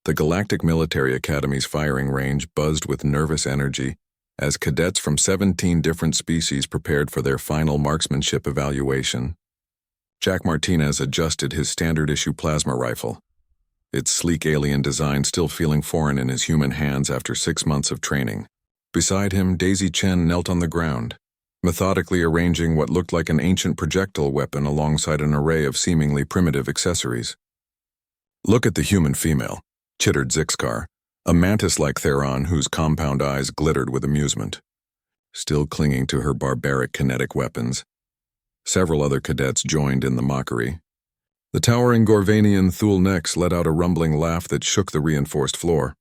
The Galactic Military Academy's firing range buzzed with nervous energy as cadets from 17 different species prepared for their final marksmanship evaluation. Jack Martinez adjusted his standard-issue plasma rifle, its sleek alien design still feeling foreign in his human hands after 6 months of training. Beside him, Daisy Chen knelt on the ground, methodically arranging what looked like an ancient projectile weapon alongside an array of seemingly primitive accessories. "Look at the human female," chittered Zixkar, a mantis-like Theron whose compound eyes glittered with amusement. Still clinging to her barbaric kinetic weapons, several other cadets joined in the mockery. The towering Gorvanian Thule Nex let out a rumbling laugh that shook the reinforced floor.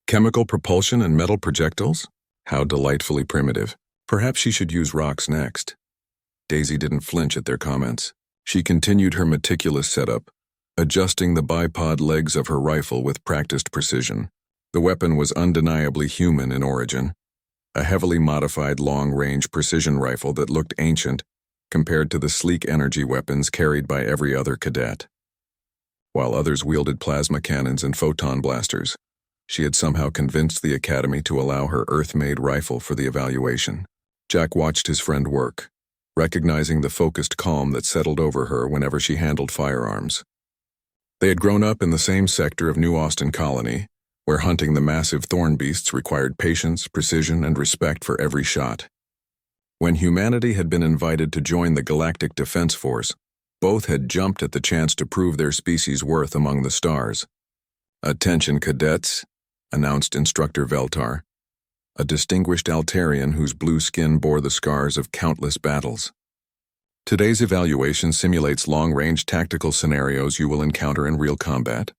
Chemical propulsion and metal projectiles? How delightfully primitive. Perhaps she should use rocks next. Daisy didn't flinch at their comments. She continued her meticulous setup, adjusting the bipod legs of her rifle with practiced precision. The weapon was undeniably human in origin, a heavily modified long-range precision rifle that looked ancient compared to the sleek energy weapons carried by every other cadet. While others wielded plasma cannons and photon blasters, she had somehow convinced the Academy to allow her Earth-made rifle for the evaluation. Jack watched his friend work, recognizing the focused calm that settled over her whenever she handled firearms. They had grown up in the same sector of New Austin Colony, where hunting the massive thorn beasts required patience, precision, and respect for every shot. When humanity had been invited to join the Galactic Defense Force, both had jumped at the chance to prove their species' worth among the stars. "Attention, cadets," announced Instructor Veltar, a distinguished Altarian whose blue skin bore the scars of countless battles. "Today's evaluation simulates long-range tactical scenarios you will encounter in real combat.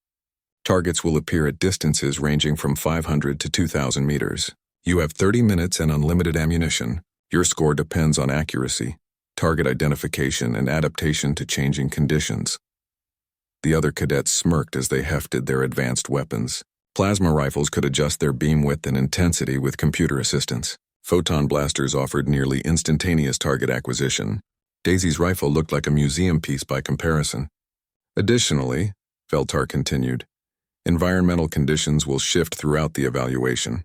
Targets will appear at distances ranging from 500 to 2,000 meters. You have 30 minutes and unlimited ammunition. Your score depends on accuracy, target identification, and adaptation to changing conditions." The other cadets smirked as they hefted their advanced weapons. Plasma rifles could adjust their beam width and intensity with computer assistance. Photon blasters offered nearly instantaneous target acquisition. Daisy's rifle looked like a museum piece by comparison. Additionally, Veltar continued, environmental conditions will shift throughout the evaluation.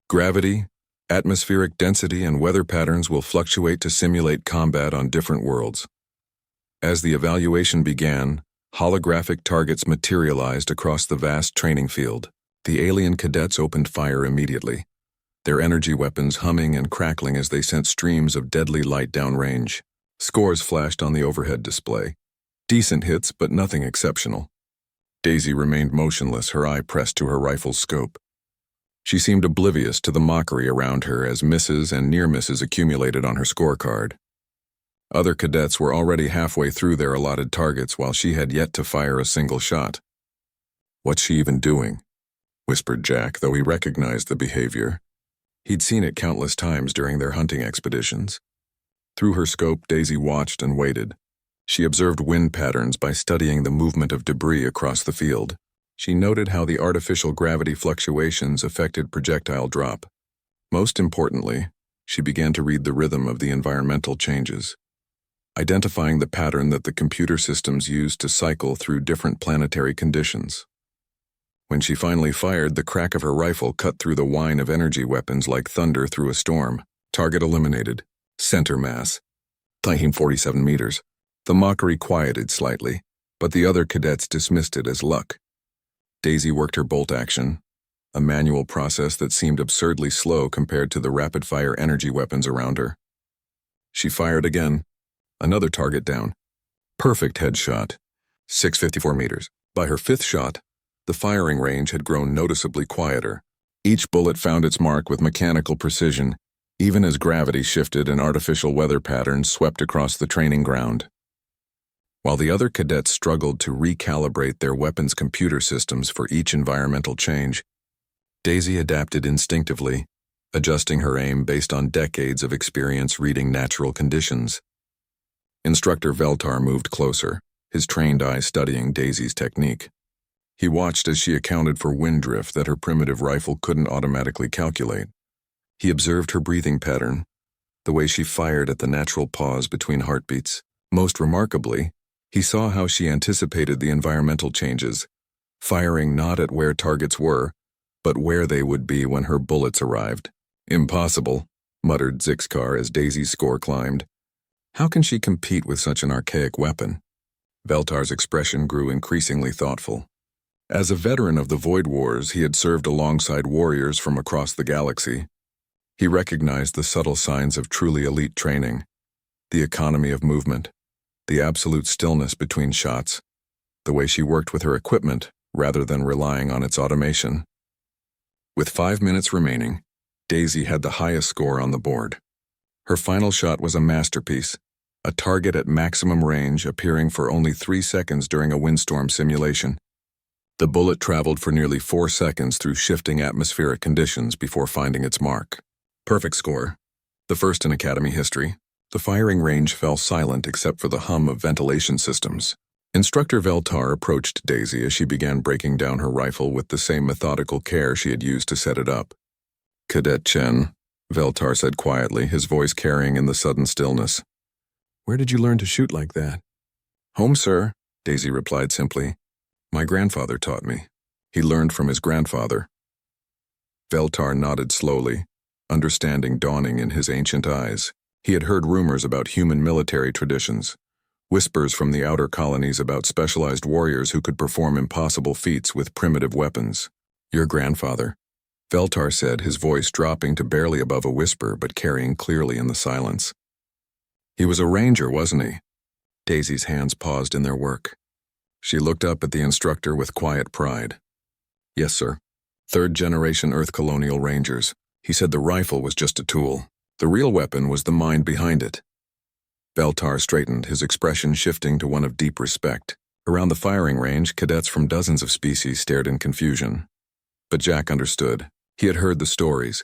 Gravity, atmospheric density, and weather patterns will fluctuate to simulate combat on different worlds. As the evaluation began, holographic targets materialized across the vast training field. The alien cadets opened fire immediately, their energy weapons humming and crackling as they sent streams of deadly light downrange. Scores flashed on the overhead display. Decent hits, but nothing exceptional. Daisy remained motionless, her eye pressed to her rifle's scope. She seemed oblivious to the mockery around her as misses and near misses accumulated on her scorecard. Other cadets were already halfway through their allotted targets while she had yet to fire a single shot. "What's she even doing?" whispered Jack, though he recognized the behavior. He'd seen it countless times during their hunting expeditions. Through her scope, Daisy watched and waited. She observed wind patterns by studying the movement of debris across the field. She noted how the artificial gravity fluctuations affected projectile drop. Most importantly, she began to read the rhythm of the environmental changes, identifying the pattern that the computer systems used to cycle through different planetary conditions. When she finally fired, the crack of her rifle cut through the whine of energy weapons like thunder through a storm. Target eliminated. Center mass. 47 meters. The mockery quieted slightly, but the other cadets dismissed it as luck. Daisy worked her bolt action, a manual process that seemed absurdly slow compared to the rapid-fire energy weapons around her. She fired again. Another target down. Perfect headshot. 654 meters. By her fifth shot, the firing range had grown noticeably quieter. Each bullet found its mark with mechanical precision, even as gravity shifted and artificial weather patterns swept across the training ground. While the other cadets struggled to recalibrate their weapons' computer systems for each environmental change, Daisy adapted instinctively, adjusting her aim based on decades of experience reading natural conditions. Instructor Veltar moved closer, his trained eye studying Daisy's technique. He watched as she accounted for wind drift that her primitive rifle couldn't automatically calculate. He observed her breathing pattern, the way she fired at the natural pause between heartbeats. Most remarkably, he saw how she anticipated the environmental changes, firing not at where targets were, but where they would be when her bullets arrived. Impossible, muttered Zixkar as Daisy's score climbed. How can she compete with such an archaic weapon? Veltar's expression grew increasingly thoughtful. As a veteran of the Void Wars, he had served alongside warriors from across the galaxy. He recognized the subtle signs of truly elite training, the economy of movement, the absolute stillness between shots, the way she worked with her equipment rather than relying on its automation. With 5 minutes remaining, Daisy had the highest score on the board. Her final shot was a masterpiece, a target at maximum range appearing for only 3 seconds during a windstorm simulation. The bullet traveled for nearly 4 seconds through shifting atmospheric conditions before finding its mark. Perfect score. The first in Academy history. The firing range fell silent except for the hum of ventilation systems. Instructor Veltar approached Daisy as she began breaking down her rifle with the same methodical care she had used to set it up. "Cadet Chen," Veltar said quietly, his voice carrying in the sudden stillness. "Where did you learn to shoot like that?" "Home, sir," Daisy replied simply. "My grandfather taught me." He learned from his grandfather. Veltar nodded slowly, understanding dawning in his ancient eyes. He had heard rumors about human military traditions, whispers from the outer colonies about specialized warriors who could perform impossible feats with primitive weapons. "Your grandfather," Veltar said, his voice dropping to barely above a whisper but carrying clearly in the silence. "He was a ranger, wasn't he?" Daisy's hands paused in their work. She looked up at the instructor with quiet pride. "Yes, sir. 3rd-generation Earth colonial rangers." He said the rifle was just a tool. The real weapon was the mind behind it. Veltar straightened, his expression shifting to one of deep respect. Around the firing range, cadets from dozens of species stared in confusion. But Jack understood. He had heard the stories,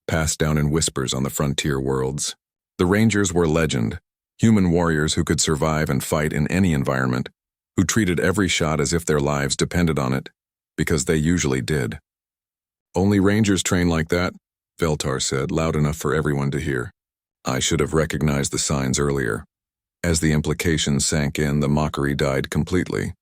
passed down in whispers on the frontier worlds. The Rangers were legend, human warriors who could survive and fight in any environment, who treated every shot as if their lives depended on it, because they usually did. "Only Rangers train like that," Veltar said, loud enough for everyone to hear. I should have recognized the signs earlier. As the implications sank in, the mockery died completely.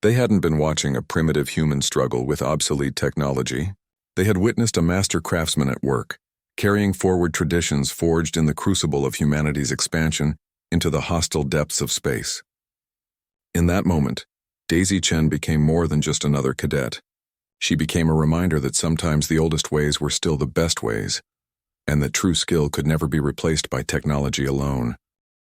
They hadn't been watching a primitive human struggle with obsolete technology. They had witnessed a master craftsman at work, carrying forward traditions forged in the crucible of humanity's expansion into the hostile depths of space. In that moment, Daisy Chen became more than just another cadet. She became a reminder that sometimes the oldest ways were still the best ways, and that true skill could never be replaced by technology alone.